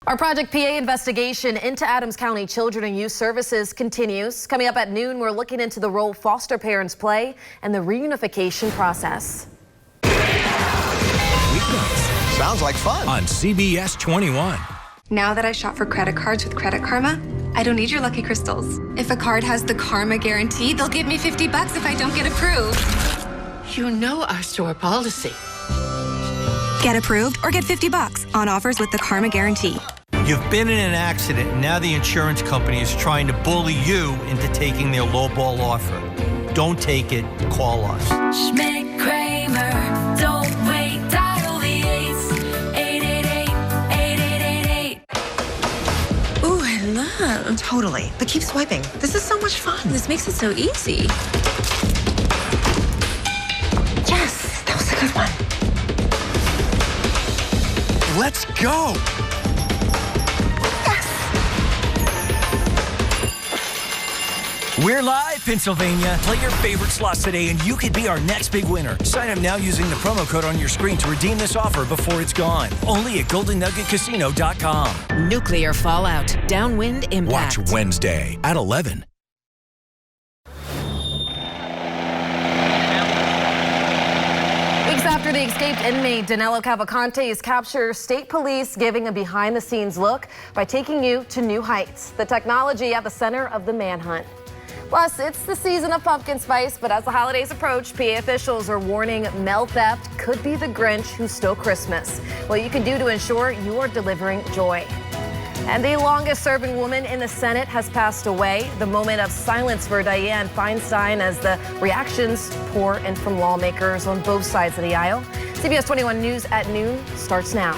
Our Project PA investigation into Adams County Children and Youth Services continues. Coming up at noon, we're looking into the role foster parents play and the reunification process. Sounds like fun. On CBS 21. Now that I shop for credit cards with Credit Karma, I don't need your lucky crystals. If a card has the Karma guarantee, they'll give me $50 if I don't get approved. You know our store policy. Get approved or get $50 on offers with the Karma guarantee. You've been in an accident, and now the insurance company is trying to bully you into taking their lowball offer. Don't take it. Call us. Schmidt Kramer, don't wait, dial the 888-888-88. Ooh, I love. Totally. But keep swiping. This is so much fun. This makes it so easy. Yes, that was a good one. Let's go. We're live, Pennsylvania. Play your favorite slots today and you could be our next big winner. Sign up now using the promo code on your screen to redeem this offer before it's gone. Only at GoldenNuggetCasino.com. Nuclear fallout, downwind impact. Watch Wednesday at 11. Weeks after the escaped inmate Danilo Cavalcante's capture, state police giving a behind-the-scenes look by taking you to new heights. The technology at the center of the manhunt. Plus, it's the season of pumpkin spice, but as the holidays approach, PA officials are warning mail theft could be the Grinch who stole Christmas. What you can do to ensure you are delivering joy. And the longest-serving woman in the Senate has passed away. The moment of silence for Dianne Feinstein as the reactions pour in from lawmakers on both sides of the aisle. CBS 21 News at noon starts now.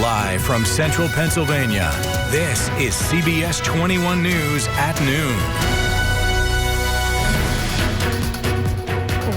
Live from Central Pennsylvania, this is CBS 21 News at noon.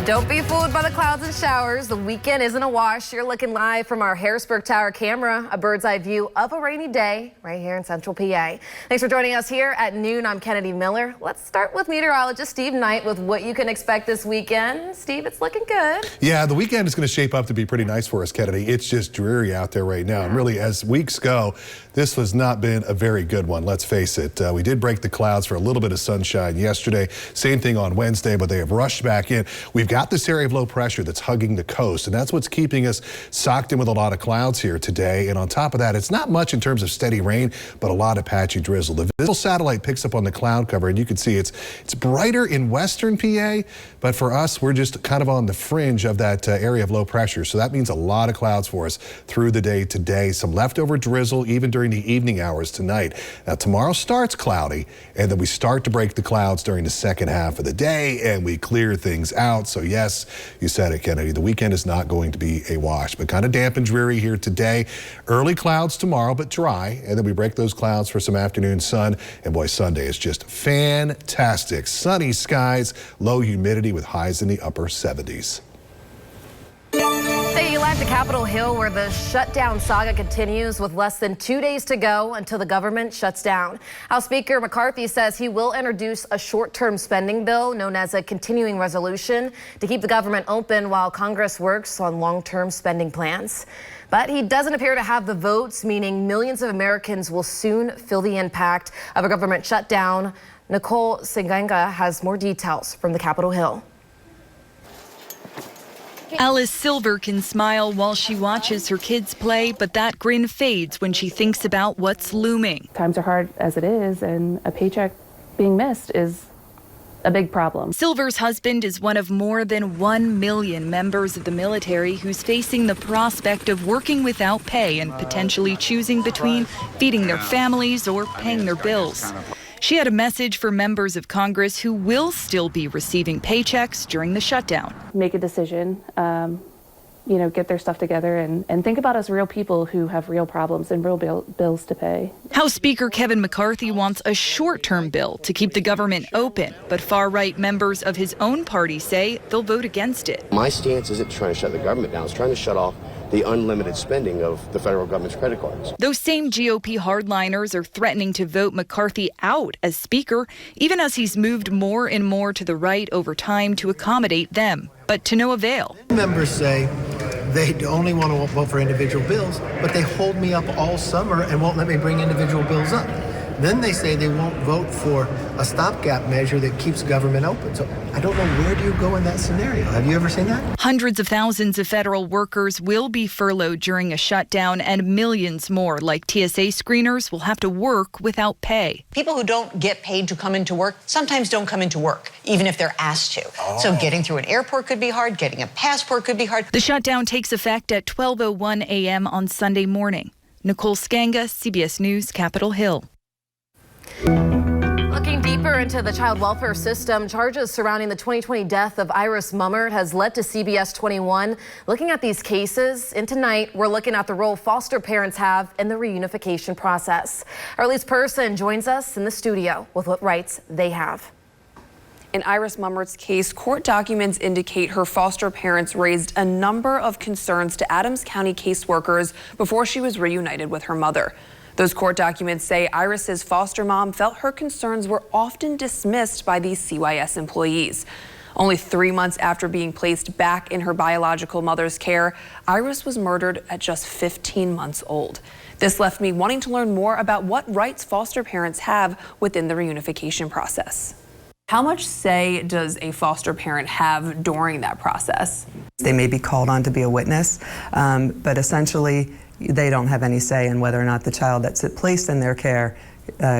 Don't be fooled by the clouds and showers. The weekend isn't a wash. You're looking live from our Harrisburg Tower camera, a bird's eye view of a rainy day right here in Central PA. Thanks for joining us here at noon. I'm Kennedy Miller. Let's start with meteorologist Steve Knight with what you can expect this weekend. Steve, it's looking good. Yeah, the weekend is going to shape up to be pretty nice for us, Kennedy. It's just dreary out there right now. And really, as weeks go, this has not been a very good one. Let's face it. We did break the clouds for a little bit of sunshine yesterday. Same thing on Wednesday, but they have rushed back in. We've got this area of low pressure that's hugging the coast, and that's what's keeping us socked in with a lot of clouds here today. And on top of that, it's not much in terms of steady rain, but a lot of patchy drizzle. The visual satellite picks up on the cloud cover, and you can see it's brighter in western PA, but for us, we're just kind of on the fringe of that area of low pressure. So that means a lot of clouds for us through the day today. Some leftover drizzle even during the evening hours tonight. Now, tomorrow starts cloudy, and then we start to break the clouds during the second half of the day, and we clear things out. So yes, you said it, Kennedy. The weekend is not going to be a wash, but kind of damp and dreary here today. Early clouds tomorrow, but dry. And then we break those clouds for some afternoon sun. And boy, Sunday is just fantastic. Sunny skies, low humidity with highs in the upper 70s. Taking you live to Capitol Hill, where the shutdown saga continues with less than 2 days to go until the government shuts down. House Speaker McCarthy says he will introduce a short-term spending bill known as a continuing resolution to keep the government open while Congress works on long-term spending plans. But he doesn't appear to have the votes, meaning millions of Americans will soon feel the impact of a government shutdown. Nicole Singanga has more details from the Capitol Hill. Alice Silver can smile while she watches her kids play, but that grin fades when she thinks about what's looming. Times are hard as it is, and a paycheck being missed is a big problem. Silver's husband is one of more than 1 million members of the military who's facing the prospect of working without pay and potentially choosing between feeding their families or paying their bills. She had a message for members of Congress who will still be receiving paychecks during the shutdown. Make a decision, get their stuff together and think about us real people who have real problems and real bills to pay. House Speaker Kevin McCarthy wants a short-term bill to keep the government open, but far-right members of his own party say they'll vote against it. My stance isn't trying to shut the government down, it's trying to shut off the unlimited spending of the federal government's credit cards. Those same GOP hardliners are threatening to vote McCarthy out as Speaker, even as he's moved more and more to the right over time to accommodate them, but to no avail. Members say they only want to vote for individual bills, but they hold me up all summer and won't let me bring individual bills up. Then they say they won't vote for a stopgap measure that keeps government open. So I don't know, where do you go in that scenario? Have you ever seen that? Hundreds of thousands of federal workers will be furloughed during a shutdown, and millions more, like TSA screeners, will have to work without pay. People who don't get paid to come into work sometimes don't come into work, even if they're asked to. So getting through an airport could be hard, getting a passport could be hard. The shutdown takes effect at 12:01 a.m. on Sunday morning. Nicole Skanga, CBS News, Capitol Hill. Looking deeper into the child welfare system, charges surrounding the 2020 death of Iris Mummert has led to CBS 21 looking at these cases. And tonight, we're looking at the role foster parents have in the reunification process. Our lead person joins us in the studio with what rights they have. In Iris Mummert's case, court documents indicate her foster parents raised a number of concerns to Adams County caseworkers before she was reunited with her mother. Those court documents say Iris's foster mom felt her concerns were often dismissed by these CYS employees. Only 3 months after being placed back in her biological mother's care, Iris was murdered at just 15 months old. This left me wanting to learn more about what rights foster parents have within the reunification process. How much say does a foster parent have during that process? They may be called on to be a witness, but essentially they don't have any say in whether or not the child that's placed in their care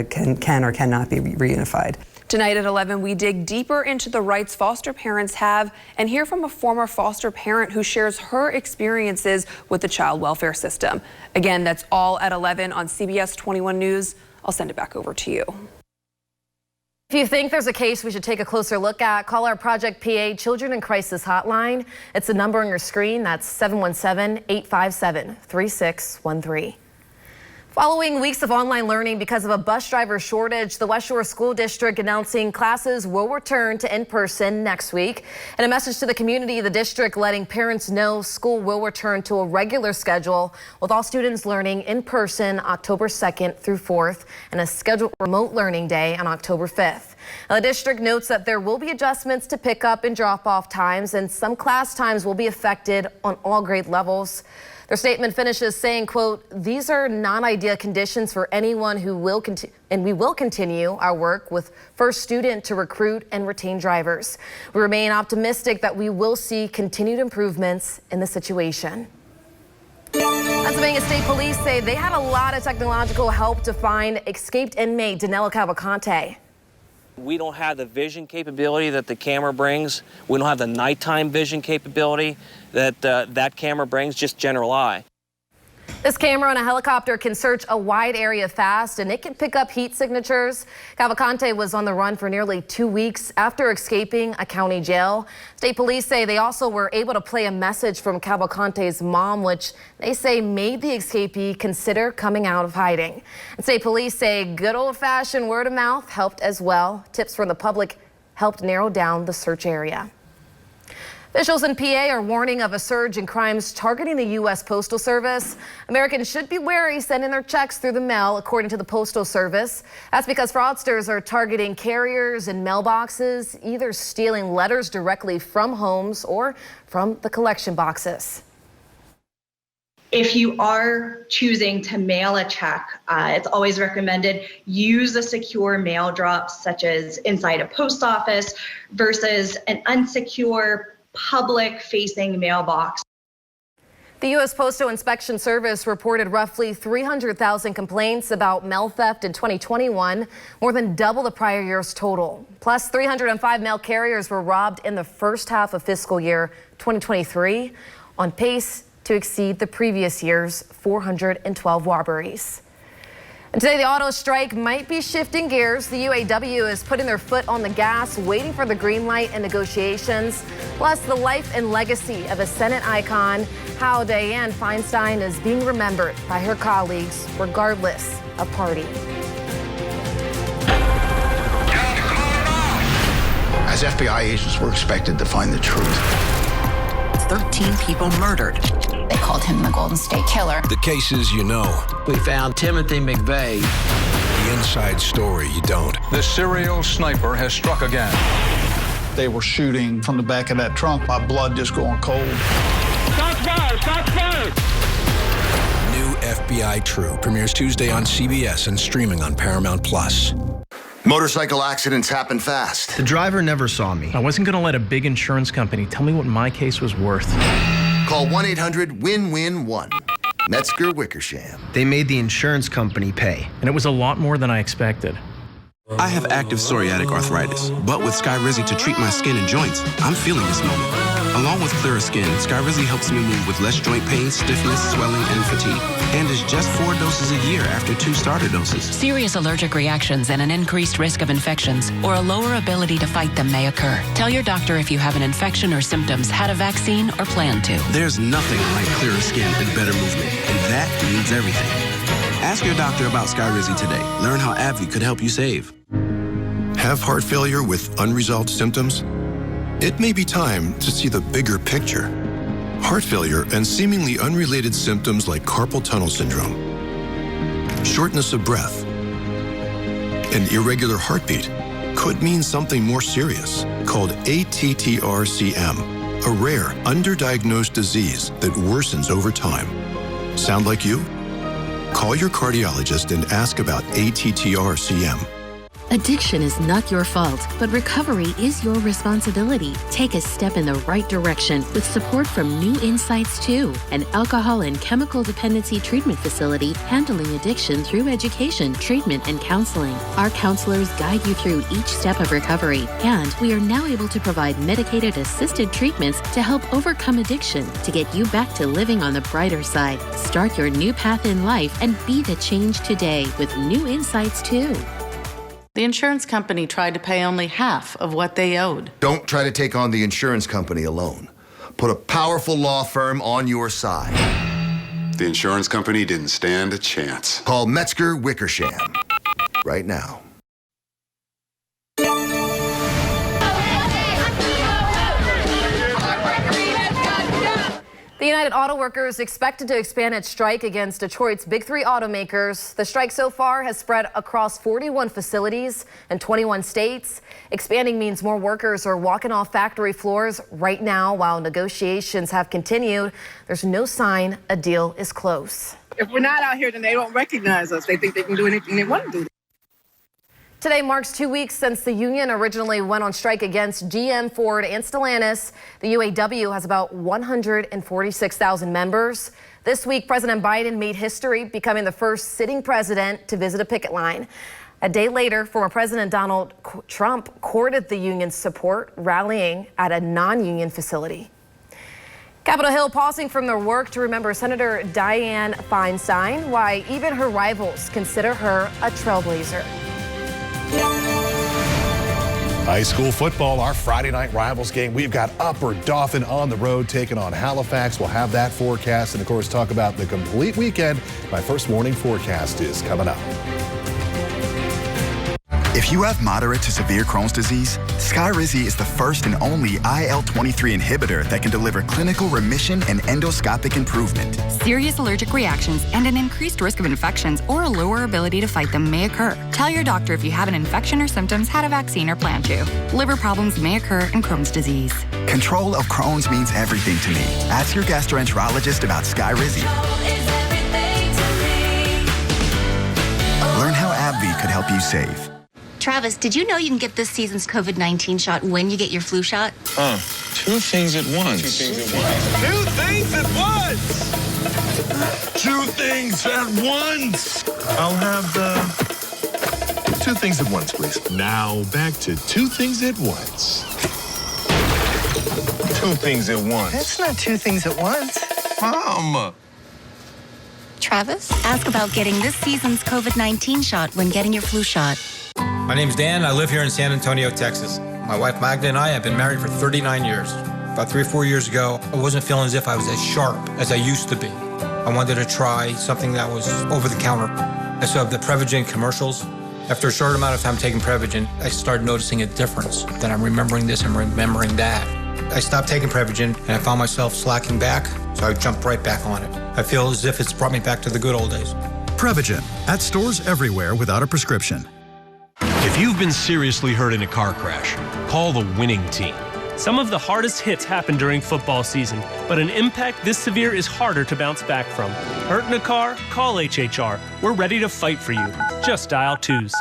can or cannot be reunified. Tonight at 11, we dig deeper into the rights foster parents have and hear from a former foster parent who shares her experiences with the child welfare system. Again, that's all at 11 on CBS 21 News. I'll send it back over to you. If you think there's a case we should take a closer look at, call our Project PA Children in Crisis hotline. It's the number on your screen. That's 717-857-3613. Following weeks of online learning because of a bus driver shortage, the West Shore School District announcing classes will return to in-person next week. In a message to the community, the district letting parents know school will return to a regular schedule with all students learning in person October 2nd through 4th and a scheduled remote learning day on October 5th. Now, the district notes that there will be adjustments to pick up and drop off times, and some class times will be affected on all grade levels. Their statement finishes saying, quote, "These are non-ideal conditions for anyone who will continue our work with First Student to recruit and retain drivers. We remain optimistic that we will see continued improvements in the situation." Pennsylvania State Police say they had a lot of technological help to find escaped inmate Danilo Cavalcante. We don't have the vision capability that the camera brings. We don't have the nighttime vision capability that that camera brings, just general eye. This camera on a helicopter can search a wide area fast, and it can pick up heat signatures. Cavalcante was on the run for nearly 2 weeks after escaping a county jail. State police say they also were able to play a message from Cavalcante's mom, which they say made the escapee consider coming out of hiding. And state police say good old-fashioned word of mouth helped as well. Tips from the public helped narrow down the search area. Officials in PA are warning of a surge in crimes targeting the U.S. Postal Service. Americans should be wary sending their checks through the mail, according to the Postal Service. That's because fraudsters are targeting carriers and mailboxes, either stealing letters directly from homes or from the collection boxes. If you are choosing to mail a check, it's always recommended use a secure mail drop, such as inside a post office, versus an unsecure public-facing mailbox. The U.S. Postal Inspection Service reported roughly 300,000 complaints about mail theft in 2021, more than double the prior year's total. Plus, 305 mail carriers were robbed in the first half of fiscal year 2023, on pace to exceed the previous year's 412 robberies. And today, the auto strike might be shifting gears. The UAW is putting their foot on the gas, waiting for the green light in negotiations. Plus, the life and legacy of a Senate icon, how Dianne Feinstein is being remembered by her colleagues, regardless of party. As FBI agents, we're expected to find the truth. 13 people murdered. They called him the Golden State Killer. The cases you know. We found Timothy McVeigh. The inside story you don't. The serial sniper has struck again. They were shooting from the back of that trunk. My blood just going cold. New FBI True premieres Tuesday on CBS and streaming on Paramount Plus. Motorcycle accidents happen fast. The driver never saw me. I wasn't going to let a big insurance company tell me what my case was worth. Call 1-800-WIN-WIN-1. Metzger Wickersham. They made the insurance company pay. And it was a lot more than I expected. I have active psoriatic arthritis, but with Skyrizi to treat my skin and joints, I'm feeling this moment. Along with clearer skin, Skyrizi helps me move with less joint pain, stiffness, swelling, and fatigue. And is just 4 doses a year after 2 starter doses. Serious allergic reactions and an increased risk of infections or a lower ability to fight them may occur. Tell your doctor if you have an infection or symptoms, had a vaccine, or plan to. There's nothing like clearer skin and better movement, and that means everything. Ask your doctor about Skyrizi today. Learn how AbbVie could help you save. Have heart failure with unresolved symptoms? It may be time to see the bigger picture. Heart failure and seemingly unrelated symptoms like carpal tunnel syndrome, shortness of breath, and irregular heartbeat could mean something more serious called ATTR-CM, a rare, underdiagnosed disease that worsens over time. Sound like you? Call your cardiologist and ask about ATTR-CM. Addiction is not your fault, but recovery is your responsibility. Take a step in the right direction with support from New Insights 2, an alcohol and chemical dependency treatment facility handling addiction through education, treatment, and counseling. Our counselors guide you through each step of recovery, and we are now able to provide medicated assisted treatments to help overcome addiction to get you back to living on the brighter side. Start your new path in life and be the change today with New Insights 2. The insurance company tried to pay only half of what they owed. Don't try to take on the insurance company alone. Put a powerful law firm on your side. The insurance company didn't stand a chance. Call Metzger Wickersham right now. The United Auto Workers expected to expand its strike against Detroit's Big 3 automakers. The strike so far has spread across 41 facilities in 21 states. Expanding means more workers are walking off factory floors right now while negotiations have continued. There's no sign a deal is close. If we're not out here, then they don't recognize us. They think they can do anything they want to do. Today marks 2 weeks since the union originally went on strike against GM, Ford, and Stellantis. The UAW has about 146,000 members. This week, President Biden made history, becoming the first sitting president to visit a picket line. A day later, former President Donald Trump courted the union's support, rallying at a non-union facility. Capitol Hill pausing from their work to remember Senator Dianne Feinstein, why even her rivals consider her a trailblazer. High school football, our Friday night rivals game. We've got Upper Dauphin on the road taking on Halifax. We'll have that forecast and, of course, talk about the complete weekend. My first morning forecast is coming up. If you have moderate to severe Crohn's disease, Skyrizi is the first and only IL-23 inhibitor that can deliver clinical remission and endoscopic improvement. Serious allergic reactions and an increased risk of infections or a lower ability to fight them may occur. Tell your doctor if you have an infection or symptoms, had a vaccine, or plan to. Liver problems may occur in Crohn's disease. Control of Crohn's means everything to me. Ask your gastroenterologist about Skyrizi. Learn how AbbVie could help you save. Travis, did you know you can get this season's COVID-19 shot when you get your flu shot? Two things at once. Two things at once! Two things at once. I'll have the 2 things at once, please. Now back to two things at once. 2 things at once. That's not 2 things at once. Mom. Travis, ask about getting this season's COVID-19 shot when getting your flu shot. My name's Dan. I live here in San Antonio, Texas. My wife Magda and I have been married for 39 years. About 3 or 4 years ago, I wasn't feeling as if I was as sharp as I used to be. I wanted to try something that was over the counter. I saw the Prevagen commercials. After a short amount of time taking Prevagen, I started noticing a difference. Then I'm remembering this and remembering that. I stopped taking Prevagen and I found myself slacking back, so I jumped right back on it. I feel as if it's brought me back to the good old days. Prevagen, at stores everywhere without a prescription. If you've been seriously hurt in a car crash, call the winning team. Some of the hardest hits happen during football season, but an impact this severe is harder to bounce back from. Hurt in a car? Call HHR. We're ready to fight for you. Just dial TEASE.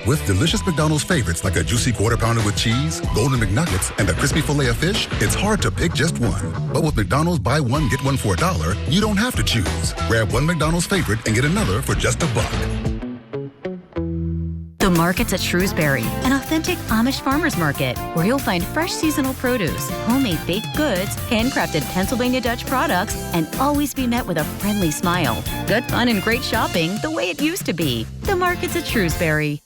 With delicious McDonald's favorites like a juicy quarter pounder with cheese, golden McNuggets, and a crispy filet of fish, it's hard to pick just one. But with McDonald's buy one, get one for $1, you don't have to choose. Grab one McDonald's favorite and get another for just $1. The Market's at Shrewsbury, an authentic Amish farmers market where you'll find fresh seasonal produce, homemade baked goods, handcrafted Pennsylvania Dutch products, and always be met with a friendly smile. Good fun and great shopping the way it used to be. The Market's at Shrewsbury.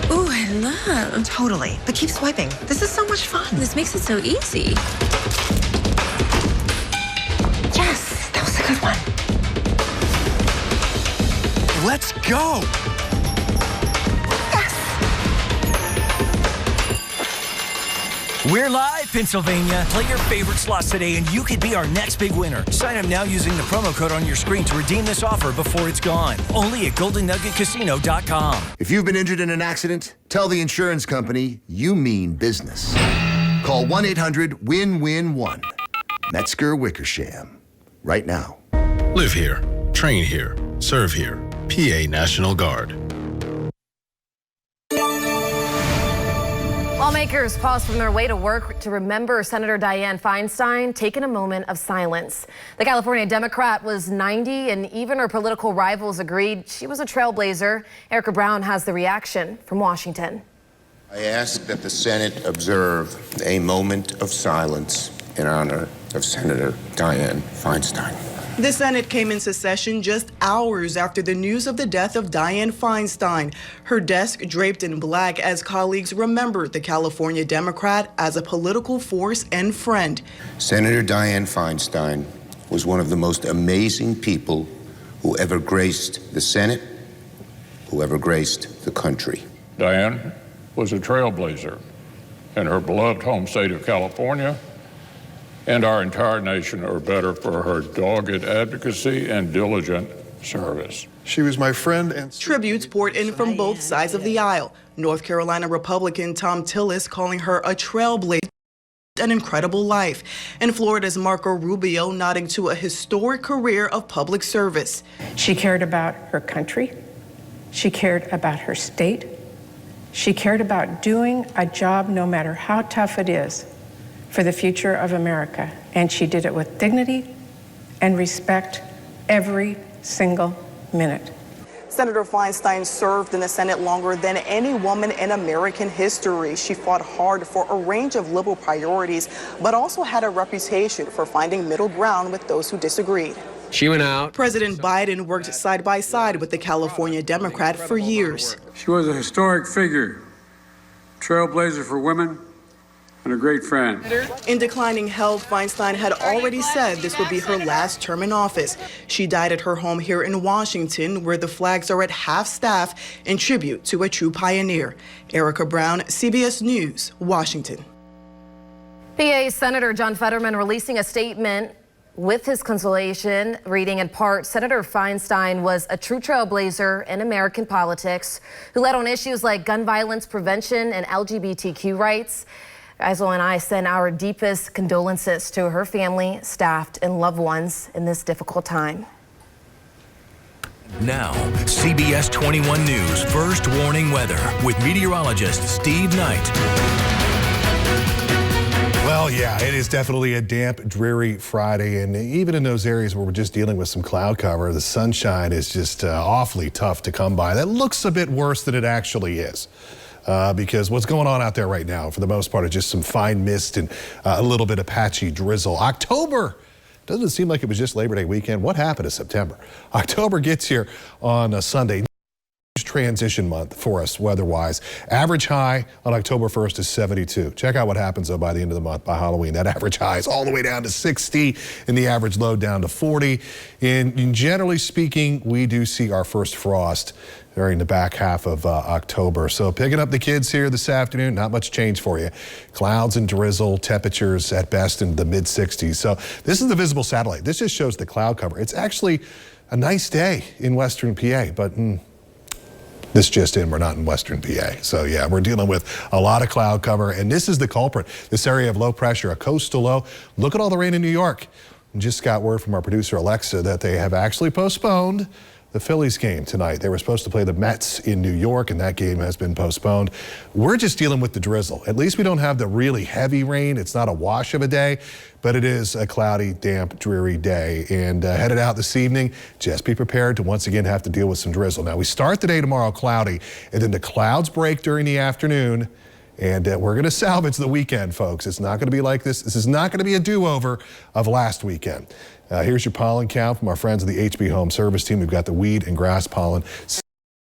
Ooh, I love. Totally. But keep swiping. This is so much fun. This makes it so easy. Yes, that was a good one. Let's go. We're live, Pennsylvania. Play your favorite slots today and you could be our next big winner. Sign up now using the promo code on your screen to redeem this offer before it's gone. Only at GoldenNuggetCasino.com. If you've been injured in an accident, tell the insurance company you mean business. Call 1-800-WIN-WIN-1. Metzger Wickersham. Right now. Live here, train here, serve here. PA National Guard. Lawmakers paused from their way to work to remember Senator Dianne Feinstein, taking a moment of silence. The California Democrat was 90, and even her political rivals agreed she was a trailblazer. Erica Brown has the reaction from Washington. I ask that the Senate observe a moment of silence in honor of Senator Dianne Feinstein. The Senate came into session just hours after the news of the death of Dianne Feinstein. Her desk draped in black as colleagues remembered the California Democrat as a political force and friend. Senator Dianne Feinstein was one of the most amazing people who ever graced the Senate, who ever graced the country. Dianne was a trailblazer in her beloved home state of California, and our entire nation are better for her dogged advocacy and diligent service. She was my friend and tributes poured in from both sides of the aisle. North Carolina Republican Tom Tillis calling her a trailblazer, an incredible life, and Florida's Marco Rubio nodding to a historic career of public service. She cared about her country. She cared about her state. She cared about doing a job no matter how tough it is for the future of America, and she did it with dignity and respect every single minute. Senator Feinstein served in the Senate longer than any woman in American history. She fought hard for a range of liberal priorities, but also had a reputation for finding middle ground with those who disagreed. She went out. President Biden worked side by side with the California Democrat for years. She was a historic figure, trailblazer for women, and a great friend. In declining health, Feinstein had already said this would be her last term in office. She died at her home here in Washington, where the flags are at half-staff in tribute to a true pioneer. Erica Brown, CBS News, Washington. PA Senator John Fetterman releasing a statement with his consolation, reading in part, Senator Feinstein was a true trailblazer in American politics who led on issues like gun violence prevention and LGBTQ rights. Isel and I send our deepest condolences to her family, staff, and loved ones in this difficult time. Now, CBS 21 News First Warning Weather with meteorologist Steve Knight. Well, yeah, it is definitely a damp, dreary Friday, and even in those areas where we're just dealing with some cloud cover, the sunshine is just awfully tough to come by. That looks a bit worse than it actually is. Because what's going on out there right now, for the most part, is just some fine mist and a little bit of patchy drizzle. October doesn't seem like it was just Labor Day weekend. What happened to September? October gets here on a Sunday. Transition month for us weather-wise. Average high on October 1st is 72. Check out what happens, though, by the end of the month, by Halloween. That average high is all the way down to 60 and the average low down to 40. And generally speaking, we do see our first frost during the back half of October. So picking up the kids here this afternoon, not much change for you. Clouds and drizzle, temperatures at best in the mid-60s. So this is the visible satellite. This just shows the cloud cover. It's actually a nice day in western PA, but This just in, we're not in Western PA. So yeah, we're dealing with a lot of cloud cover, and this is the culprit. This area of low pressure, a coastal low. Look at all the rain in New York. Just got word from our producer Alexa that they have actually postponed the Phillies game tonight. They were supposed to play the Mets in New York, and that game has been postponed. We're just dealing with the drizzle. At least we don't have the really heavy rain. It's not a wash of a day, but it is a cloudy, damp, dreary day. And headed out this evening, just be prepared to once again have to deal with some drizzle. Now, we start the day tomorrow cloudy, and then the clouds break during the afternoon. And we're going to salvage the weekend, folks. It's not going to be like this. This is not going to be a do-over of last weekend. Here's your pollen count from our friends of the HP Home Service Team. We've got the weed and grass pollen.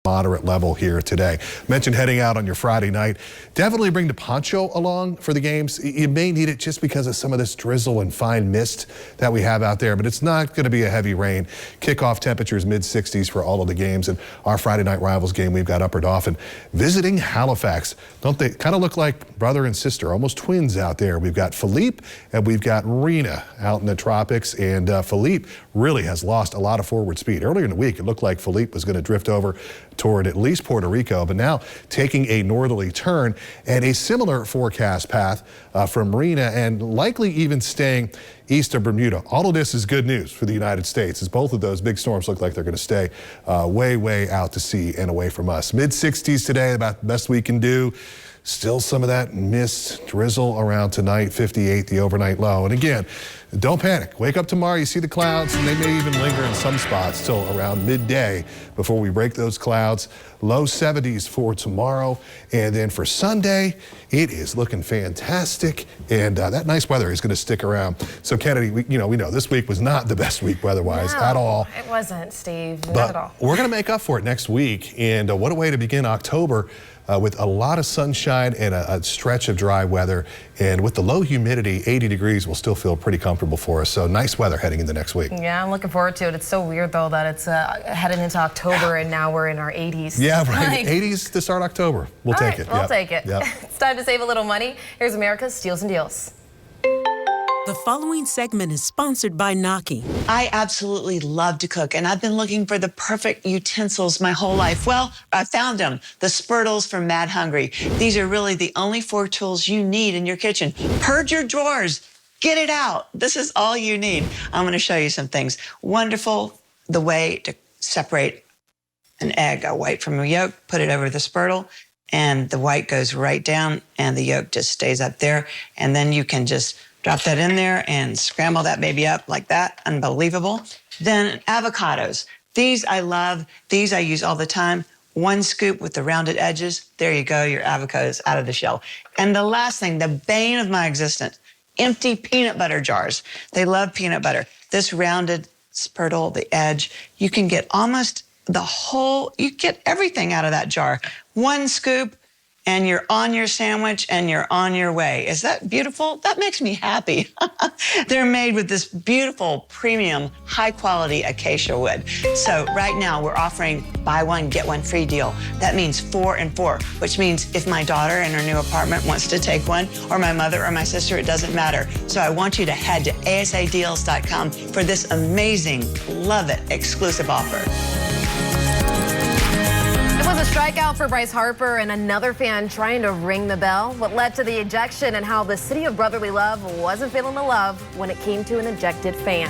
Moderate level here today. Mentioned heading out on your Friday night. Definitely bring the poncho along for the games. You may need it just because of some of this drizzle and fine mist that we have out there, but it's not going to be a heavy rain. Kickoff temperatures mid-60s for all of the games. And our Friday night rivals game, we've got Upper Dauphin visiting Halifax. Don't they kind of look like brother and sister, almost twins out there? We've got Philippe and we've got Rena out in the tropics, and Philippe really has lost a lot of forward speed. Earlier in the week, it looked like Philippe was going to drift over toward at least Puerto Rico, but now taking a northerly turn and a similar forecast path from Rena, and likely even staying east of Bermuda. All of this is good news for the United States, as both of those big storms look like they're going to stay way out to sea and away from us. Mid-60s today, about the best we can do. Still some of that mist, drizzle around tonight, 58 the overnight low. And again, don't panic. Wake up tomorrow, you see the clouds, and they may even linger in some spots till around midday before we break those clouds. Low 70s for tomorrow. And then for Sunday, it is looking fantastic. And that nice weather is going to stick around. So Kennedy, we know this week was not the best week weather-wise at all. It wasn't, Steve. Not But at all. we're going to make up for it next week. And what a way to begin October. With a lot of sunshine and a stretch of dry weather. And with the low humidity, 80 degrees will still feel pretty comfortable for us. So nice weather heading into next week. Yeah, I'm looking forward to it. It's so weird, though, that it's heading into October and now we're in our 80s. Yeah, right. Like, 80s to start October. We'll take it. We'll take it. Yep. It's time to save a little money. Here's America's Steals and Deals. The following segment is sponsored by Gnocchi. I absolutely love to cook, and I've been looking for the perfect utensils my whole life. Well, I found them, the Spurtles from Mad Hungry. These are really the only 4 tools you need in your kitchen. Purge your drawers. Get it out. This is all you need. I'm going to show you some things. Wonderful, the way to separate an egg, a white from a yolk, put it over the Spurtle, and the white goes right down, and the yolk just stays up there. And then you can just drop that in there and scramble that baby up like that. Unbelievable. Then avocados. These I love. These I use all the time. 1 scoop with the rounded edges. There you go. Your avocados out of the shell. And the last thing, the bane of my existence, empty peanut butter jars. They love peanut butter. This rounded Spurtle, the edge, you can get almost the whole, you get everything out of that jar. 1 scoop, and you're on your sandwich and you're on your way. Is that beautiful? That makes me happy. They're made with this beautiful, premium, high-quality acacia wood. So right now we're offering buy 1, get 1 free deal. That means 4 and 4, which means if my daughter in her new apartment wants to take one, or my mother or my sister, it doesn't matter. So I want you to head to asadeals.com for this amazing, love it, exclusive offer. It was a strikeout for Bryce Harper and another fan trying to ring the bell. What led to the ejection and how the city of brotherly love wasn't feeling the love when it came to an ejected fan.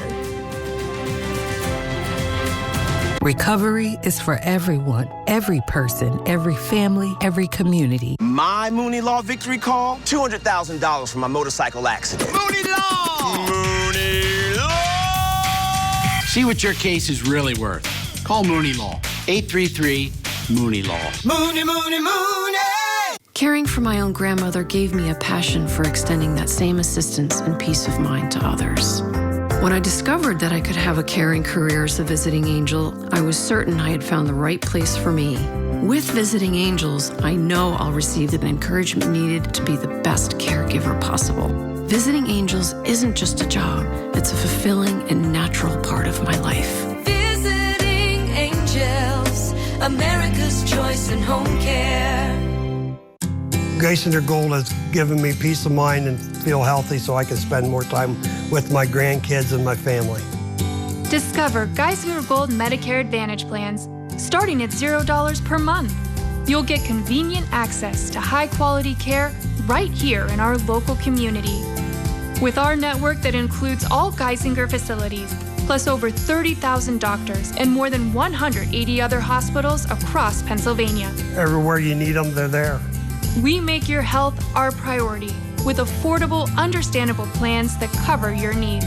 Recovery is for everyone, every person, every family, every community. My Mooney Law victory call, $200,000 for my motorcycle accident. Mooney Law! Mooney Law! See what your case is really worth. Call Mooney Law, 833 Mooney Law. Mooney, Mooney, Mooney! Caring for my own grandmother gave me a passion for extending that same assistance and peace of mind to others. When I discovered that I could have a caring career as a visiting angel, I was certain I had found the right place for me. With Visiting Angels, I know I'll receive the encouragement needed to be the best caregiver possible. Visiting Angels isn't just a job, it's a fulfilling and natural part of my life. Visiting Angels, America's choice in home care. Grace and Her Gold has given me peace of mind and feel healthy so I can spend more time with my grandkids and my family. Discover Geisinger Gold Medicare Advantage plans. starting at $0 per month. You'll get convenient access to high-quality care right here in our local community. With our network that includes all Geisinger facilities, plus over 30,000 doctors and more than 180 other hospitals across Pennsylvania. Everywhere you need them, they're there. We make your health our priority with affordable, understandable plans that cover your needs.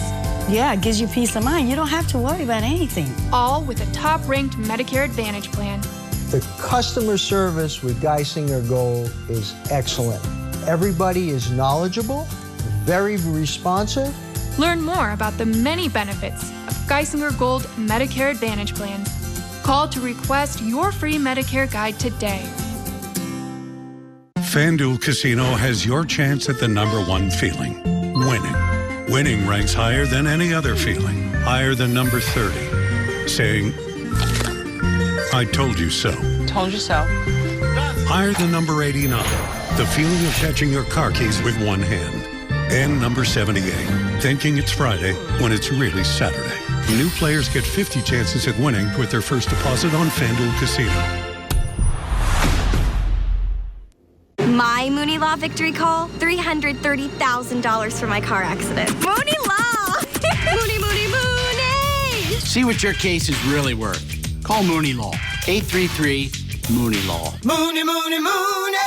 Yeah, it gives you peace of mind. You don't have to worry about anything. All with a top-ranked Medicare Advantage plan. The customer service with Geisinger Gold is excellent. Everybody is knowledgeable, very responsive. Learn more about the many benefits of Geisinger Gold Medicare Advantage plans. Call to request your free Medicare guide today. FanDuel Casino has your chance at the #1 feeling, winning. Winning ranks higher than any other feeling, higher than number 30. Saying, I told you so. Told you so. Higher than number 89, the feeling of catching your car keys with one hand. And number 78, thinking it's Friday when it's really Saturday. New players get 50 chances at winning with their first deposit on FanDuel Casino. My Mooney Law victory call, $330,000 for my car accident. Mooney Law! Mooney, Mooney, Mooney! See what your case is really worth. Call Mooney Law, 833-MOONEY-LAW. Mooney, Mooney, Mooney!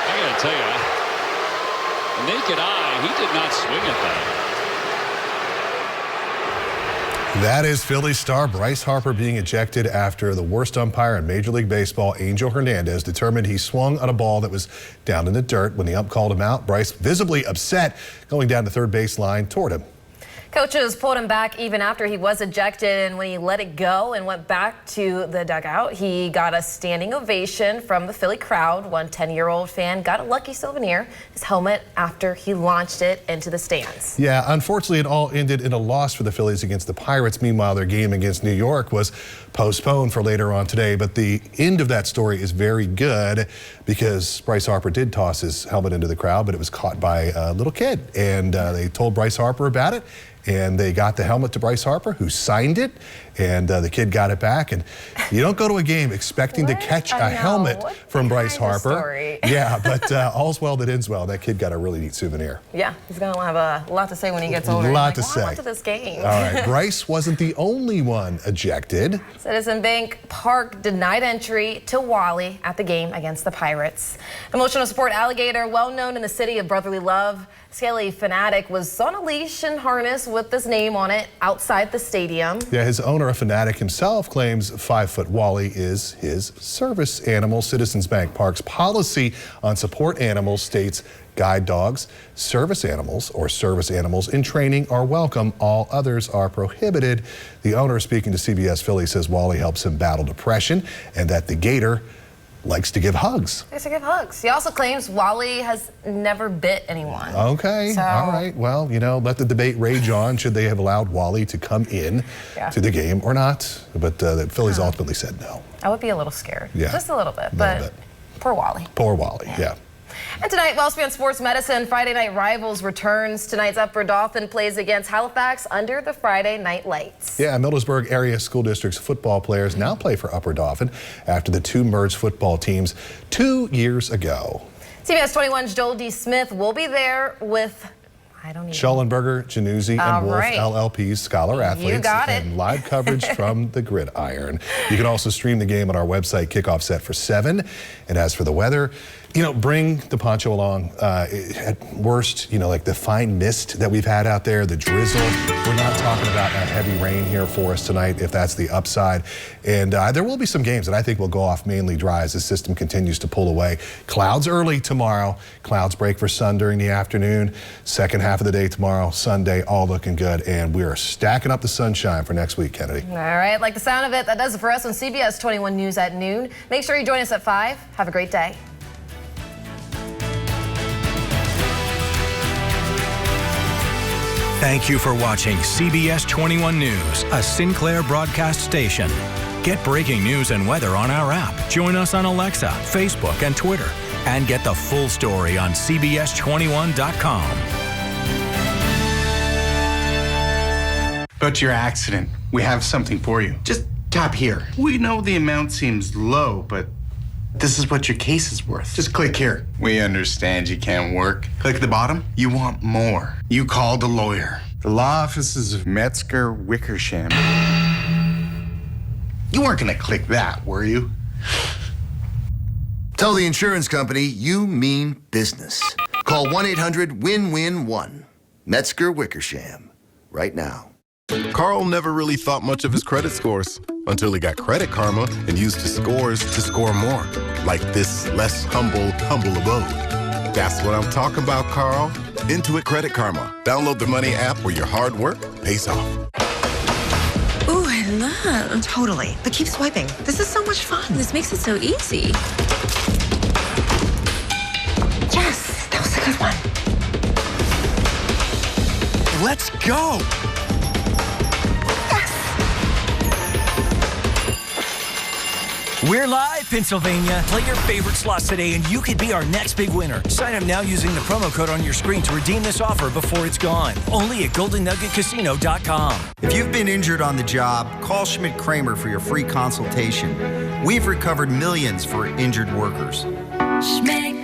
I gotta tell you, the naked eye, he did not swing at that. That is Phillies star Bryce Harper being ejected after the worst umpire in Major League Baseball, Angel Hernandez, determined he swung on a ball that was down in the dirt. When the ump called him out, Bryce, visibly upset, going down the third base line toward him. Coaches pulled him back even after he was ejected, and when he let it go and went back to the dugout, he got a standing ovation from the Philly crowd. One 10-year-old fan got a lucky souvenir, his helmet, after he launched it into the stands. Yeah, unfortunately, it all ended in a loss for the Phillies against the Pirates. Meanwhile, their game against New York was postponed for later on today, but the end of that story is very good because Bryce Harper did toss his helmet into the crowd, but it was caught by a little kid, and they told Bryce Harper about it. And they got the helmet to Bryce Harper, who signed it, and the kid got it back. And you don't go to a game expecting to catch a helmet from Bryce Harper. Yeah, but all's well that ends well. That kid got a really neat souvenir. Yeah, he's going to have a lot to say when he gets older. A lot to say. I went to this game. All right, Bryce wasn't the only one ejected. Citizen Bank Park denied entry to Wally at the game against the Pirates. Emotional support alligator, well known in the city of brotherly love, Scaly Fanatic, was on a leash and harness with this name on it outside the stadium. Yeah, his owner, a Fanatic himself, claims 5-foot Wally is his service animal. Citizens Bank Park's policy on support animals states guide dogs, service animals, or service animals in training are welcome. All others are prohibited. The owner, speaking to CBS Philly, says Wally helps him battle depression and that the gator likes to give hugs. Likes to give hugs. He also claims Wally has never bit anyone. Okay, all right. Well, you know, let the debate rage on. Should they have allowed Wally to come in to the game or not? But the Phillies ultimately said no. I would be a little scared. Yeah. Just a little bit. But poor Wally. Poor Wally, yeah. And tonight, WellSpan Sports Medicine Friday Night Rivals returns. Tonight's Upper Dauphin plays against Halifax under the Friday night lights. Yeah, Middlesbrough Area School District's football players now play for Upper Dauphin after the two merged football teams 2 years ago. CBS 21's Joel D. Smith will be there with Schellenberger, Januzzi, and Wolf, LLP's Scholar Athletes, and live coverage from the gridiron. You can also stream the game on our website, kickoff set for 7. And as for the weather, you know, bring the poncho along. At worst, you know, like the fine mist that we've had out there, the drizzle. We're not talking about a heavy rain here for us tonight, if that's the upside. And there will be some games that I think will go off mainly dry as the system continues to pull away. Clouds early tomorrow. Clouds break for sun during the afternoon. Second half of the day tomorrow, Sunday, all looking good. And we are stacking up the sunshine for next week, Kennedy. All right, like the sound of it, that does it for us on CBS 21 News at noon. Make sure you join us at 5. Have a great day. Thank you for watching CBS 21 News, a Sinclair broadcast station. Get breaking news and weather on our app. Join us on Alexa, Facebook, and Twitter. And get the full story on CBS21.com. About your accident, we have something for you. Just tap here. We know the amount seems low, but this is what your case is worth. Just click here. We understand you can't work. Click at the bottom. You want more. You called a lawyer. The law offices of Metzger Wickersham. You weren't gonna click that, were you? Tell the insurance company you mean business. Call 1-800-WIN-WIN-1. Metzger Wickersham. Right now. Carl never really thought much of his credit scores until he got Credit Karma and used his scores to score more, like this less humble abode. That's what I'm talking about, Carl. Intuit Credit Karma. Download the Money app where your hard work pays off. Ooh, I love. Totally. But keep swiping. This is so much fun. This makes it so easy. Yes, that was a good one. Let's go. We're live, Pennsylvania. Play your favorite slots today and you could be our next big winner. Sign up now using the promo code on your screen to redeem this offer before it's gone. Only at GoldenNuggetCasino.com. If you've been injured on the job, call Schmidt Kramer for your free consultation. We've recovered millions for injured workers. Schmidt